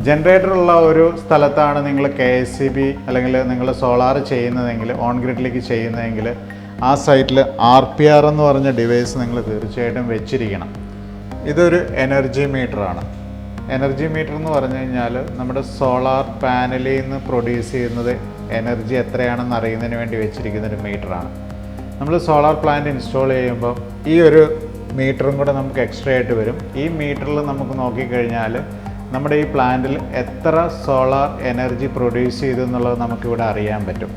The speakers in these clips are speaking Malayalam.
ജനറേറ്ററുള്ള ഒരു സ്ഥലത്താണ് നിങ്ങൾ KSEB അല്ലെങ്കിൽ നിങ്ങൾ സോളാർ ചെയ്യുന്നതെങ്കിൽ, ഓൺ ഗ്രിഡിലേക്ക് ചെയ്യുന്നതെങ്കിൽ ആ സൈറ്റിൽ RPR എന്ന് പറഞ്ഞ ഡിവൈസ് നിങ്ങൾ തീർച്ചയായിട്ടും വെച്ചിരിക്കണം. ഇതൊരു എനർജി മീറ്ററാണ്. എനർജി മീറ്റർ എന്ന് പറഞ്ഞു കഴിഞ്ഞാൽ നമ്മുടെ സോളാർ പാനലിൽ നിന്ന് പ്രൊഡ്യൂസ് ചെയ്യുന്നത് എനർജി എത്രയാണെന്ന് അറിയുന്നതിന് വേണ്ടി വെച്ചിരിക്കുന്ന ഒരു മീറ്ററാണ്. നമ്മൾ സോളാർ പ്ലാന്റ് ഇൻസ്റ്റാൾ ചെയ്യുമ്പോൾ ഈ ഒരു മീറ്ററും കൂടെ നമുക്ക് എക്സ്ട്രാ ആയിട്ട് വരും. ഈ മീറ്ററിൽ നമുക്ക് നോക്കിക്കഴിഞ്ഞാൽ നമ്മുടെ ഈ പ്ലാന്റിൽ എത്ര സോളാർ എനർജി പ്രൊഡ്യൂസ് ചെയ്തു എന്നുള്ളത് നമുക്കിവിടെ അറിയാൻ പറ്റും.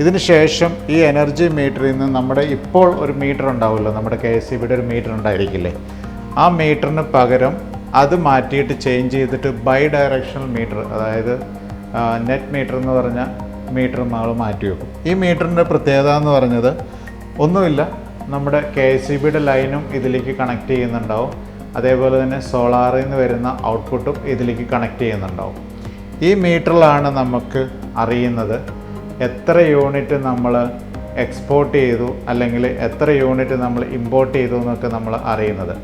ഇതിന് ശേഷം ഈ എനർജി മീറ്ററിൽ നിന്ന് നമ്മുടെ ഇപ്പോൾ ഒരു മീറ്റർ ഉണ്ടാവുമല്ലോ, നമ്മുടെ KSEBയുടെ ഒരു മീറ്റർ ഉണ്ടായിരിക്കില്ലേ, ആ മീറ്ററിന് പകരം അത് മാറ്റിയിട്ട് ചേഞ്ച് ചെയ്തിട്ട് ബൈ ഡയറക്ഷണൽ മീറ്റർ, അതായത് നെറ്റ് മീറ്റർ എന്ന് പറഞ്ഞ മീറ്റർ നമ്മൾ മാറ്റി വെക്കും. ഈ മീറ്ററിൻ്റെ പ്രത്യേകത എന്ന് പറഞ്ഞത് ഒന്നുമില്ല, നമ്മുടെ KSEBയുടെ ലൈനും ഇതിലേക്ക് കണക്ട് ചെയ്യുന്നുണ്ടാവും. അതേപോലെ തന്നെ സോളാറിൽ നിന്ന് വരുന്ന ഔട്ട്പുട്ടും ഇതിലേക്ക് കണക്ട് ചെയ്യുന്നുണ്ടാവും. ഈ മീറ്ററിലാണ് നമുക്ക് അറിയുന്നത് എത്ര യൂണിറ്റ് നമ്മൾ എക്സ്പോർട്ട് ചെയ്തു അല്ലെങ്കിൽ എത്ര യൂണിറ്റ് നമ്മൾ ഇമ്പോർട്ട് ചെയ്തു എന്നൊക്കെ നമ്മൾ അറിയുന്നത്.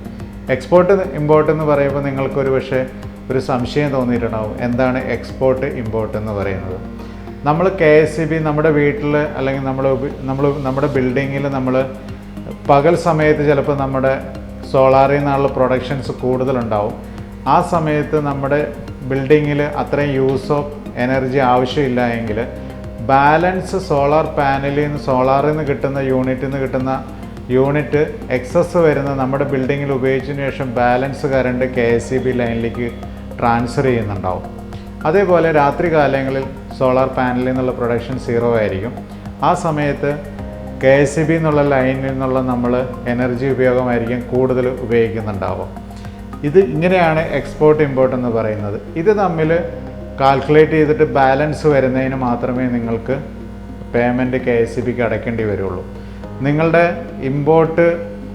എക്സ്പോർട്ട് ഇമ്പോർട്ട് എന്ന് പറയുമ്പോൾ നിങ്ങൾക്കൊരു പക്ഷേ ഒരു സംശയം തോന്നിയിട്ടുണ്ടാവും, എന്താണ് എക്സ്പോർട്ട് ഇമ്പോർട്ട് എന്ന് പറയുന്നത്. നമ്മൾ KSEB നമ്മുടെ വീട്ടിൽ അല്ലെങ്കിൽ നമ്മുടെ ബിൽഡിങ്ങിൽ നമ്മൾ പകൽ സമയത്ത് ചിലപ്പോൾ നമ്മുടെ സോളാറിൽ നിന്നുള്ള പ്രൊഡക്ഷൻസ് കൂടുതലുണ്ടാവും. ആ സമയത്ത് നമ്മുടെ ബിൽഡിങ്ങിൽ അത്രയും യൂസ് ഓഫ് എനർജി ആവശ്യമില്ല എങ്കിൽ ബാലൻസ് സോളാർ പാനലിൽ നിന്ന്, സോളാറിൽ നിന്ന് കിട്ടുന്ന യൂണിറ്റ് എക്സസ് വരുന്ന നമ്മുടെ ബിൽഡിങ്ങിൽ ഉപയോഗിച്ചതിന് ശേഷം ബാലൻസ് കറണ്ട് KSEB ലൈനിലേക്ക് ട്രാൻസ്ഫർ ചെയ്യുന്നുണ്ടാവും. അതേപോലെ രാത്രി കാലങ്ങളിൽ സോളാർ പാനലിൽ നിന്നുള്ള പ്രൊഡക്ഷൻ 0 ആയിരിക്കും. ആ സമയത്ത് KSEB എന്നുള്ള ലൈനിൽ നിന്നുള്ള നമ്മൾ എനർജി ഉപയോഗമായിരിക്കും കൂടുതൽ ഉപയോഗിക്കുന്നുണ്ടാവും. ഇത് ഇങ്ങനെയാണ് എക്സ്പോർട്ട് ഇമ്പോർട്ട് എന്ന് പറയുന്നത്. ഇത് തമ്മിൽ കാൽക്കുലേറ്റ് ചെയ്തിട്ട് ബാലൻസ് വരുന്നതിന് മാത്രമേ നിങ്ങൾക്ക് പേയ്മെൻറ്റ് KSEBക്ക് അടയ്ക്കേണ്ടി വരുള്ളൂ. നിങ്ങളുടെ ഇമ്പോർട്ട്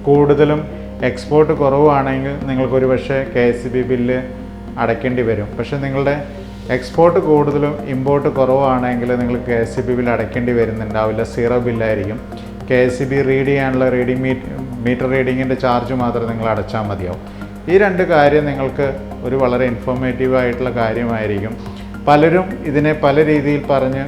കൂടുതലും എക്സ്പോർട്ട് കുറവാണെങ്കിൽ നിങ്ങൾക്കൊരു പക്ഷേ KSEB ബില്ല് അടയ്ക്കേണ്ടി വരും. പക്ഷേ നിങ്ങളുടെ എക്സ്പോർട്ട് കൂടുതലും ഇമ്പോർട്ട് കുറവാണെങ്കിൽ നിങ്ങൾ KSEB ബില്ല് അടയ്ക്കേണ്ടി വരുന്നുണ്ടാവില്ല, 0 ബില്ലായിരിക്കും. KSEB റീഡ് ചെയ്യാനുള്ള മീറ്റർ റീഡിങ്ങിൻ്റെ ചാർജ് മാത്രം നിങ്ങൾ അടച്ചാൽ മതിയാവും. ഈ രണ്ട് കാര്യം നിങ്ങൾക്ക് ഒരു വളരെ ഇൻഫോർമേറ്റീവ് ആയിട്ടുള്ള കാര്യമായിരിക്കും. പലരും ഇതിനെ പല രീതിയിൽ പറഞ്ഞ്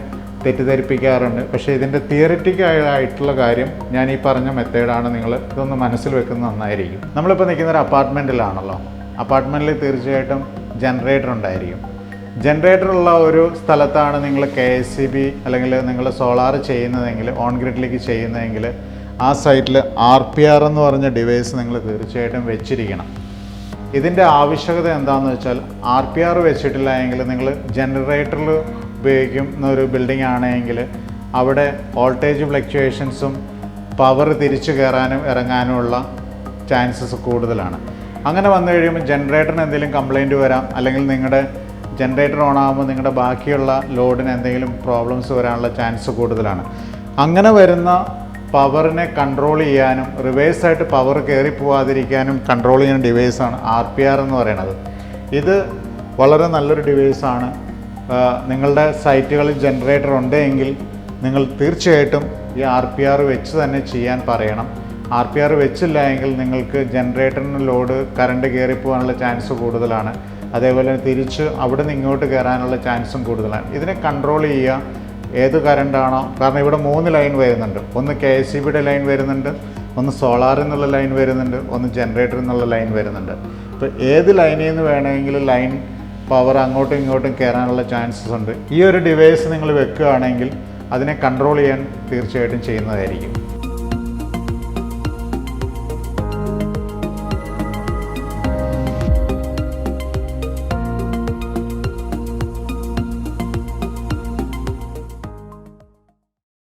തെറ്റിദ്ധരിപ്പിക്കാറുണ്ട്. പക്ഷേ ഇതിൻ്റെ തിയറിറ്റിക്കലായിട്ടുള്ള കാര്യം ഞാൻ ഈ പറഞ്ഞ മെത്തേഡാണ്. നിങ്ങൾ ഇതൊന്ന് മനസ്സിൽ വെക്കുന്നത് നന്നായിരിക്കും. നമ്മളിപ്പോൾ നിൽക്കുന്ന ഒരു അപ്പാർട്ട്മെൻറ്റിലാണല്ലോ. അപ്പാർട്ട്മെൻറ്റിൽ തീർച്ചയായിട്ടും ജനറേറ്റർ ഉണ്ടായിരിക്കും. ജനറേറ്ററുള്ള ഒരു സ്ഥലത്താണ് നിങ്ങൾ KSEB അല്ലെങ്കിൽ നിങ്ങൾ സോളാർ ചെയ്യുന്നതെങ്കിൽ, ഓൺ ഗ്രിഡിലേക്ക് ചെയ്യുന്നതെങ്കിൽ ആ സൈറ്റിൽ RPR എന്ന് പറഞ്ഞ ഡിവൈസ് നിങ്ങൾ തീർച്ചയായിട്ടും വെച്ചിരിക്കണം. ഇതിൻ്റെ ആവശ്യകത എന്താണെന്ന് വെച്ചാൽ, RPR വെച്ചിട്ടില്ല എങ്കിൽ നിങ്ങൾ ജനറേറ്ററിൽ ഉപയോഗിക്കുന്ന ഒരു ബിൽഡിംഗ് ആണെങ്കിൽ അവിടെ വോൾട്ടേജ് ഫ്ലക്ച്വേഷൻസും പവർ തിരിച്ചു കയറാനും ഇറങ്ങാനുമുള്ള ചാൻസസ് കൂടുതലാണ്. അങ്ങനെ വന്നു കഴിയുമ്പോൾ ജനറേറ്ററിന് എന്തെങ്കിലും കംപ്ലൈൻറ്റ് വരാം, അല്ലെങ്കിൽ നിങ്ങളുടെ ജനറേറ്റർ ഓൺ ആകുമ്പോൾ നിങ്ങളുടെ ബാക്കിയുള്ള ലോഡിന് എന്തെങ്കിലും പ്രോബ്ലംസ് വരാനുള്ള ചാൻസ് കൂടുതലാണ്. അങ്ങനെ വരുന്ന പവറിനെ കൺട്രോൾ ചെയ്യാനും റിവേഴ്സായിട്ട് പവർ കയറി പോവാതിരിക്കാനും കൺട്രോൾ ചെയ്യുന്ന ഡിവൈസാണ് RPR എന്ന് പറയുന്നത്. ഇത് വളരെ നല്ലൊരു ഡിവൈസാണ്. നിങ്ങളുടെ സൈറ്റുകളിൽ ജനറേറ്റർ ഉണ്ടെങ്കിൽ നിങ്ങൾ തീർച്ചയായിട്ടും ഈ RPR വെച്ച് തന്നെ ചെയ്യാൻ പറയണം. RPR വെച്ചില്ല എങ്കിൽ നിങ്ങൾക്ക് ജനറേറ്ററിന് ലോഡ് കറണ്ട് കയറിപ്പോകാനുള്ള ചാൻസ് കൂടുതലാണ്. അതേപോലെ തിരിച്ച് അവിടെ നിന്ന് ഇങ്ങോട്ട് കയറാനുള്ള ചാൻസും കൂടുതലാണ്. ഇതിനെ കൺട്രോൾ ചെയ്യുക, ഏത് കറണ്ടാണോ, കാരണം ഇവിടെ 3 ലൈൻ വരുന്നുണ്ട്. ഒന്ന് KSEBയുടെ ലൈൻ വരുന്നുണ്ട്, ഒന്ന് സോളാറിൽ നിന്നുള്ള ലൈൻ വരുന്നുണ്ട്, ഒന്ന് ജനറേറ്ററിൽ നിന്നുള്ള ലൈൻ വരുന്നുണ്ട്. അപ്പോൾ ഏത് ലൈനിൽ നിന്ന് വേണമെങ്കിലും ലൈൻ പവർ അങ്ങോട്ടും ഇങ്ങോട്ടും കയറാനുള്ള ചാൻസസ് ഉണ്ട്. ഈ ഒരു ഡിവൈസ് നിങ്ങൾ വെക്കുകയാണെങ്കിൽ അതിനെ കൺട്രോൾ ചെയ്യാൻ തീർച്ചയായിട്ടും ചെയ്യുന്നതായിരിക്കും.